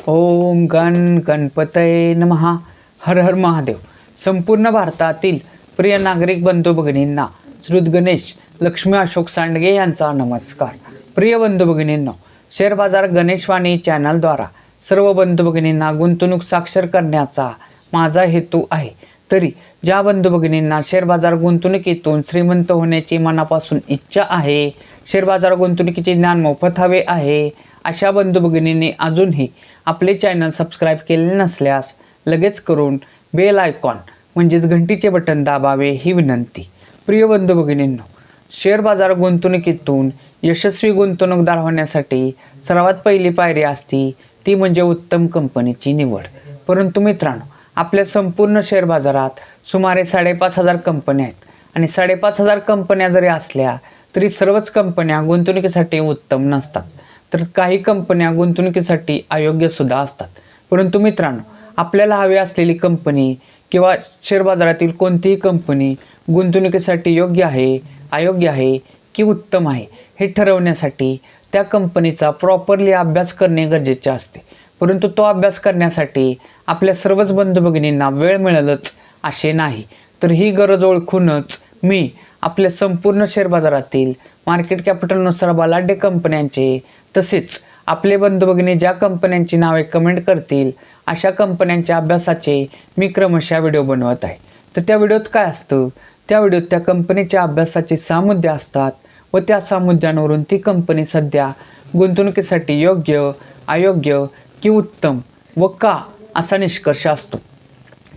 ओम गणपतये नमः. हर हर महादेव. संपूर्ण भारतातील प्रिय नागरिक बंधू भगिनींना श्रुत गणेश लक्ष्मी अशोक सांडगे यांचा नमस्कार. प्रिय बंधू भगिनींनो, शेअर बाजार गणेशवाणी चॅनलद्वारा सर्व बंधू भगिनींना गुंतवणूक साक्षर करण्याचा माझा हेतू आहे. तरी ज्या बंधू भगिनींना शेअर बाजार गुंतवणुकीतून श्रीमंत होण्याची मनापासून इच्छा आहे, शेअर बाजार गुंतवणुकीचे ज्ञान मोफत हवे आहे, अशा बंधू भगिनींनी अजूनही आपले चॅनल सबस्क्राईब केले नसल्यास लगेच करून बेल आयकॉन म्हणजेच घंटीचे बटन दाबावे ही विनंती. प्रिय बंधू भगिनींनो, शेअर बाजार गुंतवणुकीतून यशस्वी गुंतवणूकदार होण्यासाठी सर्वात पहिली पायरी असती ती म्हणजे उत्तम कंपनीची निवड. परंतु मित्रांनो, आपल्या संपूर्ण शेअर बाजारात सुमारे 5,500 कंपन्या आहेत आणि 5,500 कंपन्या जरी असल्या तरी सर्वच कंपन्या गुंतवणुकीसाठी उत्तम नसतात, तर काही कंपन्या गुंतवणुकीसाठी अयोग्यसुद्धा असतात. परंतु मित्रांनो, आपल्याला हवी असलेली कंपनी किंवा शेअर बाजारातील कोणतीही कंपनी गुंतवणुकीसाठी योग्य आहे, अयोग्य आहे की उत्तम आहे हे ठरवण्यासाठी त्या कंपनीचा प्रॉपरली अभ्यास करणे गरजेचे असते. परंतु तो अभ्यास करण्यासाठी आपल्या सर्वच बंधू भगिनींना वेळ मिळेलच असे नाही, तर ही गरज ओळखूनच मी आपल्या संपूर्ण शेअर बाजारातील मार्केट कॅपिटलनुसार बलाढ्य कंपन्यांचे तसेच आपले बंधू भगिनी ज्या कंपन्यांची नावे कमेंट करतील अशा कंपन्यांच्या अभ्यासाचे मी क्रमशः व्हिडिओ बनवत आहे. तर त्या व्हिडिओत काय असतं, त्या व्हिडिओत त्या कंपनीच्या अभ्यासाचे 6 मुद्दे असतात व त्या 6 मुद्द्यांवरून ती कंपनी सध्या गुंतवणुकीसाठी योग्य, अयोग्य की उत्तम व का असा निष्कर्ष असतो.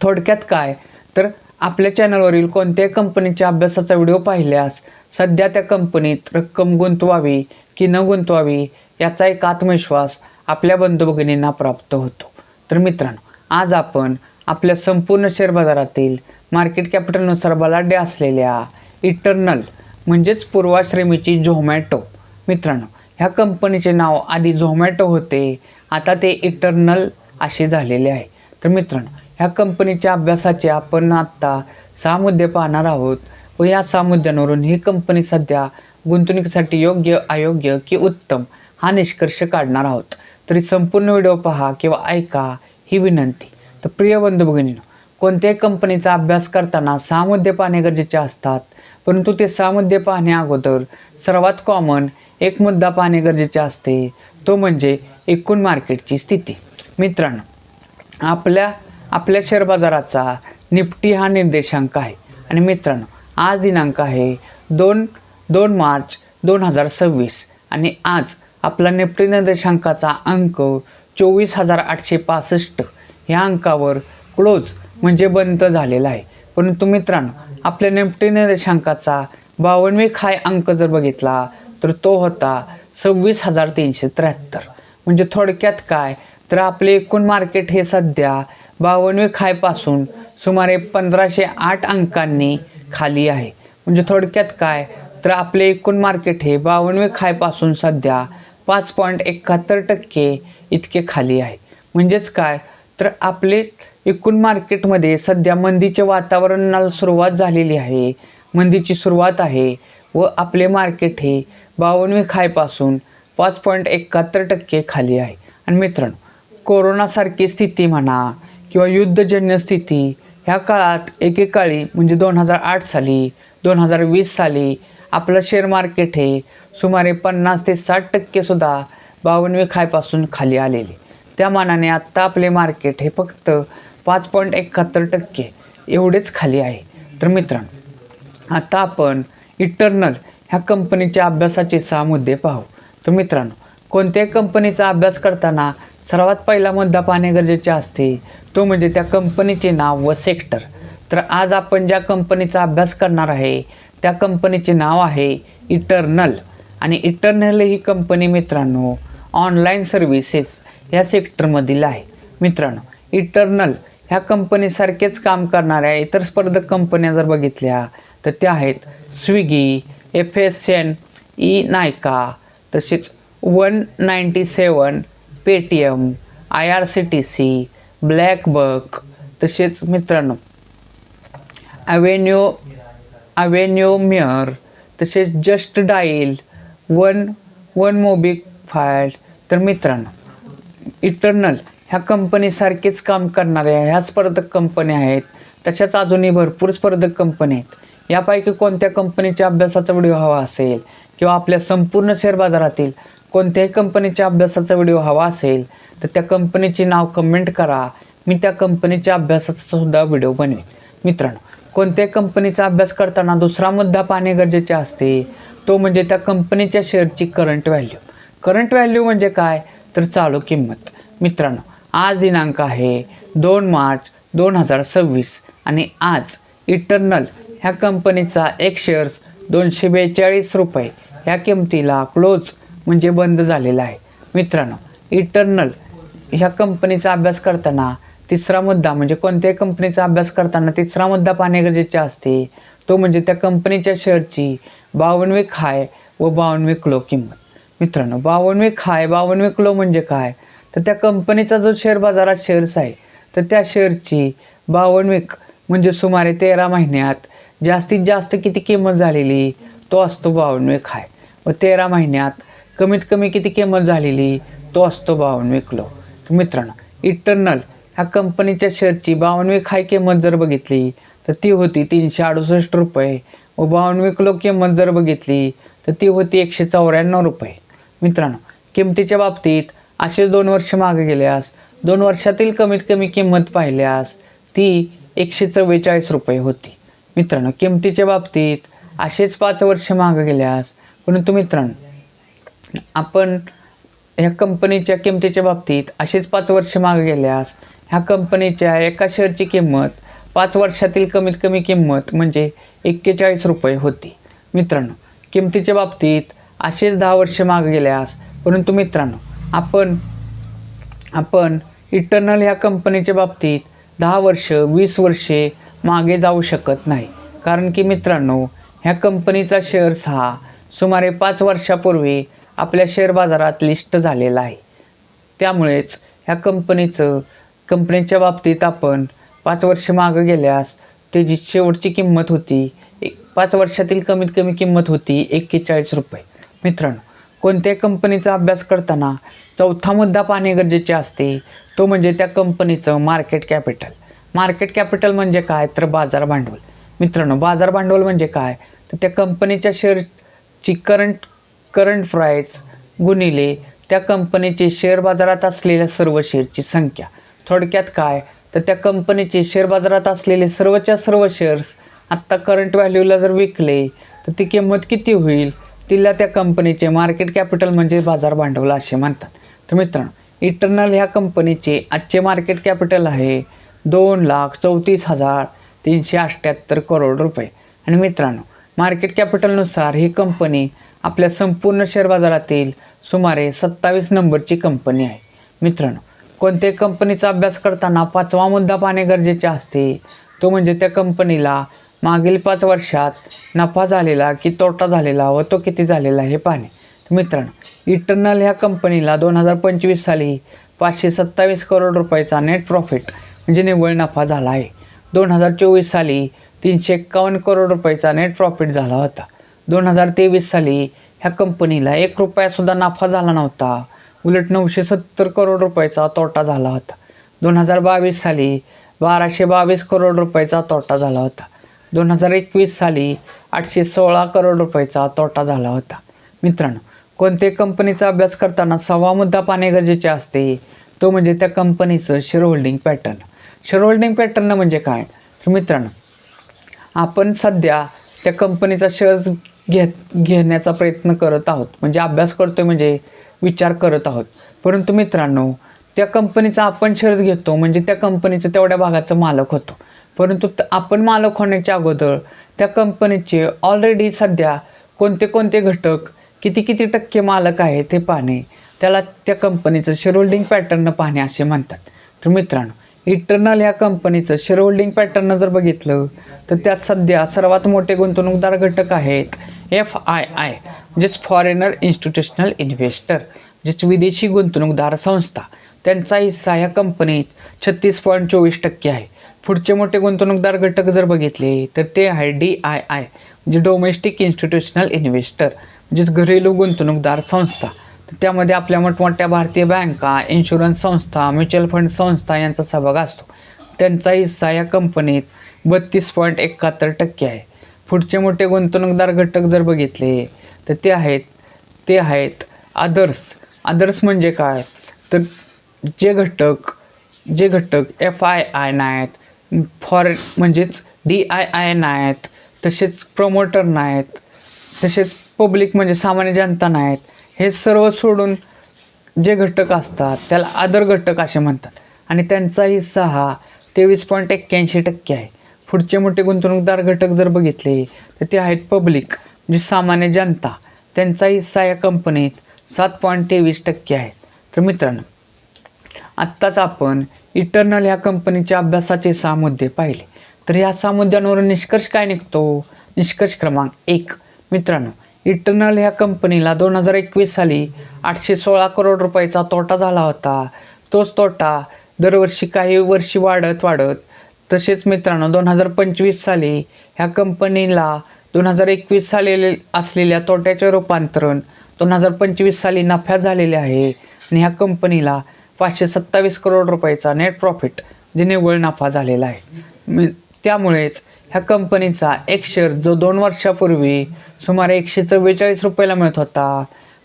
थोडक्यात काय, तर आपल्या चॅनलवरील कोणत्याही कंपनीच्या अभ्यासाचा व्हिडिओ पाहिल्यास सध्या त्या कंपनीत रक्कम गुंतवावी की न गुंतवावी याचा एक आत्मविश्वास आपल्या बंधू भगिनींना प्राप्त होतो. तर मित्रांनो, आज आपण आपल्या संपूर्ण शेअर बाजारातील मार्केट कॅपिटलनुसार बलाढ्य असलेल्या इटर्नल म्हणजेच पूर्वाश्रमीची झोमॅटो, मित्रांनो ह्या कंपनीचे नाव आधी झोमॅटो होते, आता ते इटर्नल असे झालेले आहे. तर मित्रांनो, ह्या कंपनीच्या अभ्यासाचे आपण आत्ता 6 मुद्दे पाहणार आहोत व या 6 मुद्द्यांवरून ही कंपनी सध्या गुंतवणुकीसाठी योग्य, अयोग्य की उत्तम हा निष्कर्ष काढणार आहोत. तरी संपूर्ण व्हिडिओ पहा किंवा ऐका ही विनंती. तर प्रिय बंधू भगिनींनो, कोणत्याही कंपनीचा अभ्यास करताना 6 मुद्दे पाहणे गरजेचे असतात, परंतु ते 6 मुद्दे पाहण्या अगोदर सर्वात कॉमन एक मुद्दा पाहणे गरजेचे असते, तो म्हणजे एकूण मार्केटची स्थिती. मित्रांनो, आपल्या शेअर बाजाराचा निफ्टी हा निर्देशांक आहे आणि मित्रांनो आज दिनांक आहे 2 मार्च 2026 आणि आज आपला निफ्टी निर्देशांकाचा अंक 24,865 ह्या अंकावर क्लोज म्हणजे बंद झालेला आहे. परंतु मित्रांनो, आपल्या निफ्टी निर्देशांकाचा 52वे हाय अंक जर बघितला तर तो होता 26,373. म्हणजे थोडक्यात काय, तर आपले एकूण मार्केट हे सध्या 52वे हायपासून सुमारे 1,508 अंकांनी खाली आहे. म्हणजे थोडक्यात काय, तर आपले एकूण मार्केट हे 52वे हायपासून सध्या 5.71% इतके खाली आहे. म्हणजेच काय, तर आपले एकूण मार्केटमध्ये सध्या मंदीचे वातावरणाला सुरुवात झालेली आहे, मंदीची सुरुवात आहे व आपले मार्केट हे 52वे हायपासून 5.71% खाली आहे. आणि मित्रांनो, कोरोनासारखी स्थिती म्हणा किंवा युद्धजन्य स्थिती ह्या काळात एकेकाळी म्हणजे 2008 साली, 2020 साली आपलं शेअर मार्केट हे सुमारे 50 ते 60% सुद्धा 52वे हायपासून खाली आलेले. त्या मानाने आत्ता आपले मार्केट हे फक्त 5.71% एवढेच खाली आहे. तर मित्रांनो, आता आपण इटर्नल ह्या कंपनीच्या अभ्यासाचे 6 मुद्दे पाहू. तर मित्रांनो, कोणत्याही कंपनीचा अभ्यास करताना सर्वात पहिला मुद्दा पाहणे गरजेचे असते, तो म्हणजे त्या कंपनीचे नाव व सेक्टर. तर आज आपण ज्या कंपनीचा अभ्यास करणार आहे त्या कंपनीचे नाव आहे इटर्नल आणि इटर्नल ही कंपनी मित्रांनो ऑनलाईन सर्व्हिसेस या सेक्टरमधील आहे. मित्रांनो, इटर्नल ह्या कंपनीसारखेच काम करणाऱ्या इतर स्पर्धक कंपन्या जर बघितल्या तर त्या आहेत स्विगी, FSNE नायका, तसेच 197, पेटीएम, IRCTC, ब्लॅकबक, तसेच मित्रांनो अवेन्यू मेअर, तसेच जस्ट डायल, वन मोबिक फाईल. तर मित्रांनो, इटर्नल ह्या कंपनीसारखेच काम करणाऱ्या ह्या स्पर्धक कंपन्या आहेत. तशाच अजूनही भरपूर स्पर्धक कंपन्या आहेत. यापैकी कोणत्या कंपनीच्या अभ्यासाचा व्हिडिओ हवा असेल किंवा आपल्या संपूर्ण शेअर बाजारातील कोणत्याही कंपनीच्या अभ्यासाचा व्हिडिओ हवा असेल तर त्या कंपनीचे नाव कमेंट करा. मी त्या कंपनीच्या अभ्यासाचा सुद्धा व्हिडिओ बनवेन. मित्रांनो, कोणत्याही कंपनीचा अभ्यास करताना दुसरा मुद्दा पाहणे गरजेचे असते, तो म्हणजे त्या कंपनीच्या शेअरची करंट व्हॅल्यू. करंट व्हॅल्यू म्हणजे काय तर चालू किंमत. मित्रांनो, आज दिनांक आहे 2 मार्च 2026 आणि आज इटर्नल ह्या कंपनीचा एक शेअर्स 242 रुपये ह्या किमतीला क्लोज म्हणजे बंद झालेला आहे. मित्रांनो, इटर्नल ह्या कंपनीचा अभ्यास करताना तिसरा मुद्दा म्हणजे कोणत्याही कंपनीचा अभ्यास करताना तिसरा मुद्दा पाहणे गरजेचे असते, तो म्हणजे त्या कंपनीच्या शेअरची 52वी हाय व 52वी लो किंमत. मित्रांनो, 52वी हाय 52वी लो म्हणजे काय तर त्या कंपनीचा जो शेअर बाजारात शेअर्स आहे तर त्या शेअरची 52वी म्हणजे सुमारे 13 महिन्यात जास्तीत जास्त किती किंमत झालेली तो असतो 52वी हाय व 13 महिन्यात कमीत कमी किती किंमत झालेली तो असतो 52वी लो. तर मित्रांनो, इटर्नल ह्या कंपनीच्या शेअरची 52वी हाय किंमत जर बघितली तर ती होती 368 रुपये व 52वी लो किंमत जर बघितली तर ती होती 194 रुपये. मित्रांनो, किमतीच्या बाबतीत असे 2 वर्ष मागे गेल्यास 2 वर्षातील कमीत कमी किंमत पाहिल्यास ती 144 रुपये होती. मित्रांनो, किमतीच्या बाबतीत असेच 5 वर्ष मागे गेल्यास, परंतु मित्रांनो आपण ह्या कंपनीच्या किमतीच्या बाबतीत असेच 5 वर्ष मागे गेल्यास ह्या कंपनीच्या एका शेअरची किंमत 5 वर्षातील कमीत कमी किंमत म्हणजे 41 रुपये होती. मित्रांनो, किमतीच्या बाबतीत असेच 10 वर्ष मागे गेल्यास, परंतु मित्रांनो आपण इटर्नल ह्या कंपनीच्या बाबतीत 10 वर्ष 20 वर्षे मागे जाऊ शकत नाही. कारण की मित्रांनो, ह्या कंपनीचा शेअर्स हा सुमारे 5 वर्षापूर्वी आपल्या शेअर बाजारात लिस्ट झालेला आहे. त्यामुळेच ह्या कंपनीच्या बाबतीत आपण 5 वर्ष मागे गेल्यास त्याची शेवटची किंमत होती 5 वर्षातील कमीत कमी किंमत होती 41 रुपये. मित्रांनो, कोणत्याही कंपनीचा अभ्यास करताना चौथा मुद्दा पाहणे गरजेचे असते, तो म्हणजे त्या कंपनीचं मार्केट कॅपिटल. मार्केट कॅपिटल म्हणजे काय तर बाजार भांडवल. मित्रांनो, बाजार भांडवल म्हणजे काय तर त्या कंपनीच्या शेअरची करंट प्राईस गुणिले त्या कंपनीचे शेअर बाजारात असलेल्या सर्व शेअरची संख्या. थोडक्यात काय तर त्या कंपनीचे शेअर बाजारात असलेले सर्वच्या सर्व शेअर्स आत्ता करंट व्हॅल्यूला जर विकले तर ती किंमत किती होईल, तिला त्या कंपनीचे मार्केट कॅपिटल म्हणजे बाजार भांडवल असे म्हणतात. तर मित्रांनो, इटर्नल ह्या कंपनीचे आजचे मार्केट कॅपिटल आहे 2,34,378 करोड रुपये. आणि मित्रांनो, मार्केट कॅपिटलनुसार ही कंपनी आपल्या संपूर्ण शेअर बाजारातील सुमारे 27 नंबरची कंपनी आहे. मित्रांनो, कोणत्याही कंपनीचा अभ्यास करताना 5वा मुद्दा पाहणे गरजेचे असते, तो म्हणजे त्या कंपनीला मागील 5 वर्षात नफा झालेला की तोटा झालेला व तो किती झालेला हे पाहणे. तर मित्रांनो, इटर्नल ह्या कंपनीला 2025 साली 527 करोड रुपयाचा नेट प्रॉफिट म्हणजे निव्वळ नफा झाला आहे. 2024 साली 351 करोड रुपयाचा नेट प्रॉफिट झाला होता. 2023 साली ह्या कंपनीला 1 रुपयासुद्धा नफा झाला नव्हता, उलट 970 करोड रुपयाचा तोटा झाला होता. 2022 साली 1222 करोड रुपयाचा तोटा झाला होता. 2021 साली 816 करोड रुपयाचा तोटा झाला होता. मित्रांनो, कोणत्याही कंपनीचा अभ्यास करताना 6वा मुद्दा पाहणे गरजेचे असते, तो म्हणजे त्या कंपनीचं share holding pattern. Share holding pattern म्हणजे काय तर मित्रांनो, आपण सध्या त्या कंपनीचा शेअर्स घेण्याचा प्रयत्न करत आहोत, म्हणजे अभ्यास करतोय म्हणजे विचार करत आहोत. परंतु मित्रांनो, त्या कंपनीचा आपण शेअर्स घेतो म्हणजे त्या कंपनीचं तेवढ्या भागाचं मालक होतो. परंतु आपण मालक होण्याच्या अगोदर त्या कंपनीचे ऑलरेडी सध्या कोणते कोणते घटक किती टक्के मालक आहे ते पाहणे, त्याला त्या कंपनीचं शेअर होल्डिंग पॅटर्न पाहणे असे म्हणतात. तर मित्रांनो, इटर्नल ह्या कंपनीचं शेअर होल्डिंग पॅटर्न जर बघितलं तर त्यात सध्या सर्वात मोठे गुंतवणूकदार घटक आहेत FII म्हणजेच फॉरेनर इन्स्टिट्यूशनल इन्व्हेस्टर, म्हणजेच विदेशी गुंतवणूकदार संस्था. त्यांचा हिस्सा ह्या कंपनीत 36.24% आहे. पुढचे मोठे गुंतवणूकदार घटक जर बघितले तर ते आहे DII म्हणजे डोमेस्टिक इन्स्टिट्यूशनल इन्व्हेस्टर, म्हणजेच घरेलू गुंतवणूकदार संस्था. तर त्यामध्ये आपल्या मोठमोठ्या भारतीय बँका, इन्शुरन्स संस्था, म्युच्युअल फंड संस्था यांचा सहभाग असतो. त्यांचा हिस्सा या कंपनीत 32.71% आहे. पुढचे मोठे गुंतवणूकदार घटक जर बघितले तर ते आहेत अदर्स म्हणजे काय, तर जे घटक FII नाहीत, म्हणजेच DII नाहीत, तसेच प्रमोटर नाहीत, तसेच पब्लिक म्हणजे सामान्य जनता नाहीत, हे सर्व सोडून जे घटक असतात त्याला अदर घटक असे म्हणतात. आणि त्यांचा हिस्सा हा 23.81% आहे. पुढचे मोठे गुंतवणूकदार घटक जर बघितले तर ते आहेत पब्लिक म्हणजे सामान्य जनता. त्यांचा हिस्सा या कंपनीत 7.23% आहे. तर मित्रांनो, आत्ताच आपण इटर्नल ह्या कंपनीच्या अभ्यासाचे 6 मुद्दे पाहिले. तर ह्या 6 मुद्द्यांवरून निष्कर्ष काय निघतो? निष्कर्ष क्रमांक 1, मित्रांनो, इटर्नल ह्या कंपनीला 2021 साली 816 करोड रुपयाचा तोटा झाला होता. तोच तोटा दरवर्षी काही वर्षी वाढत तसेच मित्रांनो 2025 साली ह्या कंपनीला 2021 साली असलेल्या तोट्याचे रूपांतरण 2025 साली नफ्यात झालेले आहे. आणि ह्या कंपनीला 527 करोड रुपयाचा नेट प्रॉफिट जे निव्वळ नफा झालेला आहे. त्यामुळेच ह्या कंपनीचा एक शेअर जो 2 वर्षापूर्वी सुमारे 144 रुपयाला मिळत होता,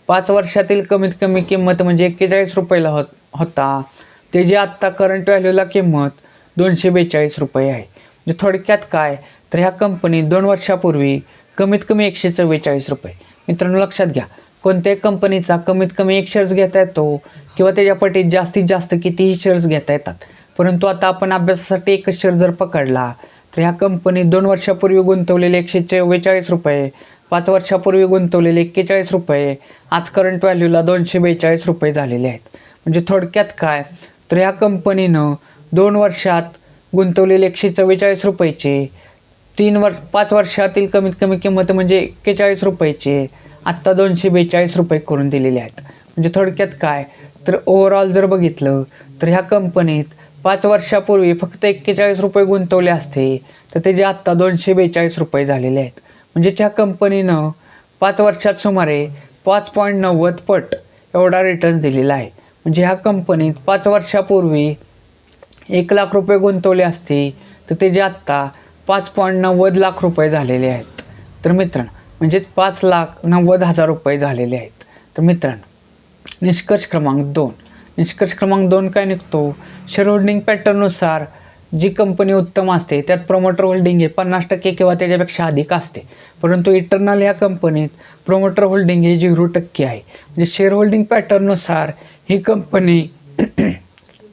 5 वर्षातील कमीत कमी किंमत म्हणजे 41 रुपयाला होता, ते जे आत्ता करंट व्हॅल्यूला किंमत 242 रुपये आहे. म्हणजे थोडक्यात काय, तर ह्या कंपनी 2 वर्षापूर्वी कमीत कमी 144 रुपये. मित्रांनो लक्षात घ्या, कोणत्याही कंपनीचा कमीत कमी एक शेअर्स घेता येतो किंवा त्याच्यापटी जास्तीत जास्त कितीही शेअर्स घेता येतात. परंतु आता आपण अभ्यासासाठी एकच शेअर जर पकडला तर ह्या कंपनीत 2 वर्षापूर्वी गुंतवलेले 144 रुपये, 5 वर्षापूर्वी गुंतवलेले 41 रुपये, आज करंट व्हॅल्यूला 242 रुपये झालेले आहेत. म्हणजे थोडक्यात काय, तर ह्या कंपनीनं 2 वर्षात गुंतवलेले 144 रुपयाचे 5 वर्षातील कमीत कमी किंमत म्हणजे 41 रुपयाचे आत्ता 242 रुपये करून दिलेले आहेत. म्हणजे थोडक्यात काय, तर ओव्हरऑल जर बघितलं तर ह्या कंपनीत 5 वर्षापूर्वी फक्त 41 रुपये गुंतवले असते तर त्याचे आत्ता 242 रुपये झालेले आहेत. म्हणजे ह्या कंपनीनं 5 वर्षात सुमारे 5.90 पट एवढा रिटर्न्स दिलेला आहे. म्हणजे ह्या कंपनीत 5 वर्षापूर्वी 1 लाख रुपये गुंतवले असते तर त्याचे आत्ता 5.90 लाख रुपये झालेले आहेत. तर मित्रांनो, म्हणजे 5,90,000 रुपये झालेले आहेत. तर मित्रांनो, निष्कर्ष क्रमांक 2 काय निघतो? शेअर होल्डिंग पॅटर्ननुसार जी कंपनी उत्तम असते त्यात प्रमोटर होल्डिंग हे 50% किंवा त्याच्यापेक्षा अधिक असते. परंतु इटर्नल ह्या कंपनीत प्रमोटर होल्डिंग हे 0% आहे. म्हणजे शेअर होल्डिंग पॅटर्ननुसार ही कंपनी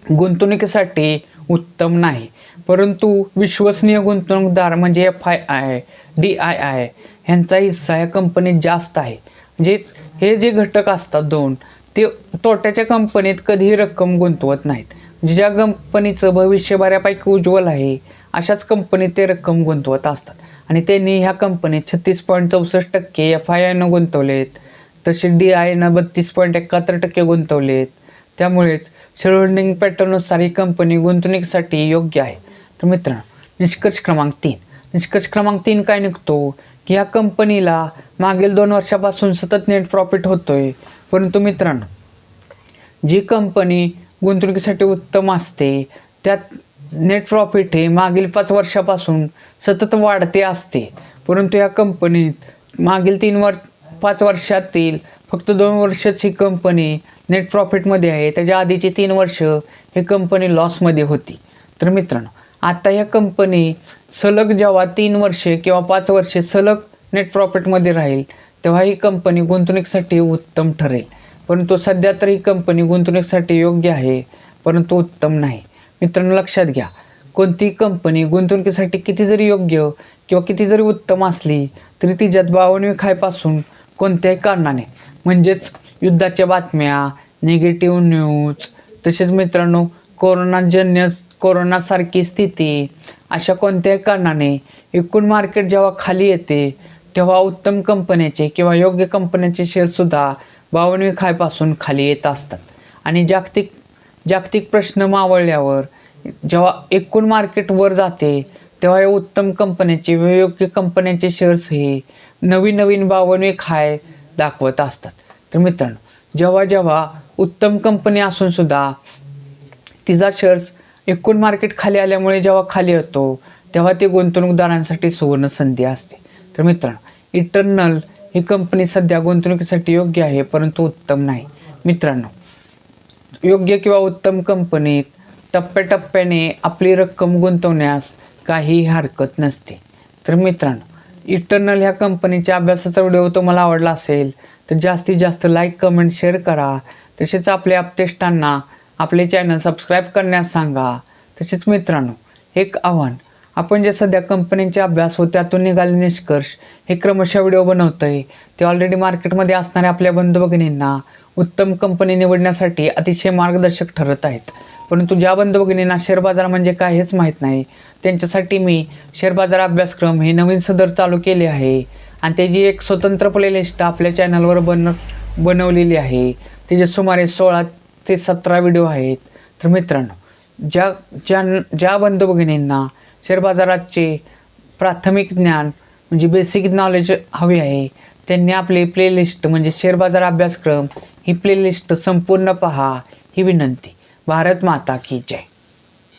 गुंतवणुकीसाठी उत्तम नाही. परंतु विश्वसनीय गुंतवणूकदार म्हणजे FII, DII ह्यांचा हिस्सा या कंपनीत जास्त आहे. म्हणजेच हे जे घटक असतात 2, ते तोट्याच्या कंपनीत कधीही रक्कम गुंतवत नाहीत. म्हणजे ज्या कंपनीचं भविष्य बऱ्यापैकी उज्ज्वल आहे अशाच कंपनीत ते रक्कम गुंतवत असतात. आणि त्यांनी ह्या कंपनीत 36.64% FIIनं गुंतवलेत, तसे DIनं 32.71% गुंतवलेत. त्यामुळेच शेअर होल्डिंग पॅटर्ननुसार ही कंपनी गुंतवणुकीसाठी योग्य आहे. तर मित्रांनो, निष्कर्ष क्रमांक 3 काय निघतो की ह्या कंपनीला मागील 2 वर्षापासून सतत नेट प्रॉफिट होतोय. परंतु मित्रांनो, जी कंपनी गुंतवणुकीसाठी उत्तम असते त्यात नेट प्रॉफिट हे मागील 5 वर्षापासून सतत वाढते असते. परंतु या कंपनीत मागील 5 वर्षातील फक्त 2 वर्षच ही कंपनी नेट प्रॉफिटमध्ये आहे. त्याच्या आधीची 3 वर्ष ही कंपनी लॉसमध्ये होती. तर मित्रांनो, आता ह्या कंपनी सलग जेव्हा 3 वर्षे किंवा 5 वर्षे सलग नेट प्रॉफिटमध्ये राहील तेव्हा ही कंपनी गुंतवणुकीसाठी उत्तम ठरेल. परंतु सध्या तर ही कंपनी गुंतवणुकीसाठी योग्य आहे परंतु उत्तम नाही. मित्रांनो लक्षात घ्या, कोणतीही कंपनी गुंतवणुकीसाठी किती जरी योग्य किंवा किती जरी उत्तम असली तरी तिच्यात बावनविखायपासून कोणत्याही कारणाने, म्हणजेच युद्धाच्या बातम्या, निगेटिव्ह न्यूज, तसेच मित्रांनो कोरोनासारखी स्थिती, अशा कोणत्याही कारणाने एकूण मार्केट जेव्हा खाली येते तेव्हा उत्तम कंपन्याचे किंवा योग्य कंपन्यांचे शेअरसुद्धा 52 खाली येत असतात. आणि जागतिक प्रश्न मावळल्यावर जेव्हा एकूण मार्केट वर जाते तेव्हा या उत्तम कंपन्याचे व योग्य कंपन्यांचे शेअर्स हे नवीन 52 हाय दाखवत असतात. तर मित्रांनो, जेव्हा उत्तम कंपनी असून सुद्धा तिचा शेअर्स एकूण मार्केट खाली आल्यामुळे जेव्हा खाली येतो तेव्हा ते गुंतवणूकदारांसाठी सुवर्ण संधी असते. तर मित्रांनो, इटर्नल ही कंपनी सध्या गुंतवणुकीसाठी योग्य आहे, परंतु उत्तम नाही. मित्रांनो, योग्य किंवा उत्तम कंपनीत टप्प्याटप्प्याने आपली रक्कम गुंतवण्यास काहीही हरकत नसते. तर मित्रांनो, इटर्नल ह्या कंपनीच्या अभ्यासाचा व्हिडिओ तुम्हाला आवडला असेल तर जास्तीत जास्त लाईक, कमेंट, शेअर करा. तसेच आपल्या अपटेष्टांना आपले चॅनल सबस्क्राईब करण्यास सांगा. तसेच मित्रांनो, एक आव्हान, आपण जे सध्या कंपनीचे अभ्यास व त्यातून निघालेले निष्कर्ष हे क्रमशः व्हिडिओ बनवतो आहे, ते ऑलरेडी मार्केटमध्ये असणाऱ्या आपल्या बंधू भगिनींना उत्तम कंपनी निवडण्यासाठी अतिशय मार्गदर्शक ठरत आहेत. परंतु ज्या बंधू भगिनींना शेअर बाजार म्हणजे काय हेच माहीत नाही, त्यांच्यासाठी मी शेअर बाजार अभ्यासक्रम हे नवीन सदर चालू केले आहे आणि त्याची एक स्वतंत्र प्लेलिस्ट आपल्या चॅनलवर बनवलेली आहे. त्याचे सुमारे 16 ते 17 व्हिडिओ आहेत. तर मित्रांनो, ज्या बंधू भगिनींना शेअर बाजाराचे प्राथमिक ज्ञान म्हणजे बेसिक नॉलेज हवे आहे, त्यांनी आपली प्लेलिस्ट म्हणजे शेअर बाजार अभ्यासक्रम ही प्लेलिस्ट संपूर्ण पहा ही विनंती. भारत माता की जय.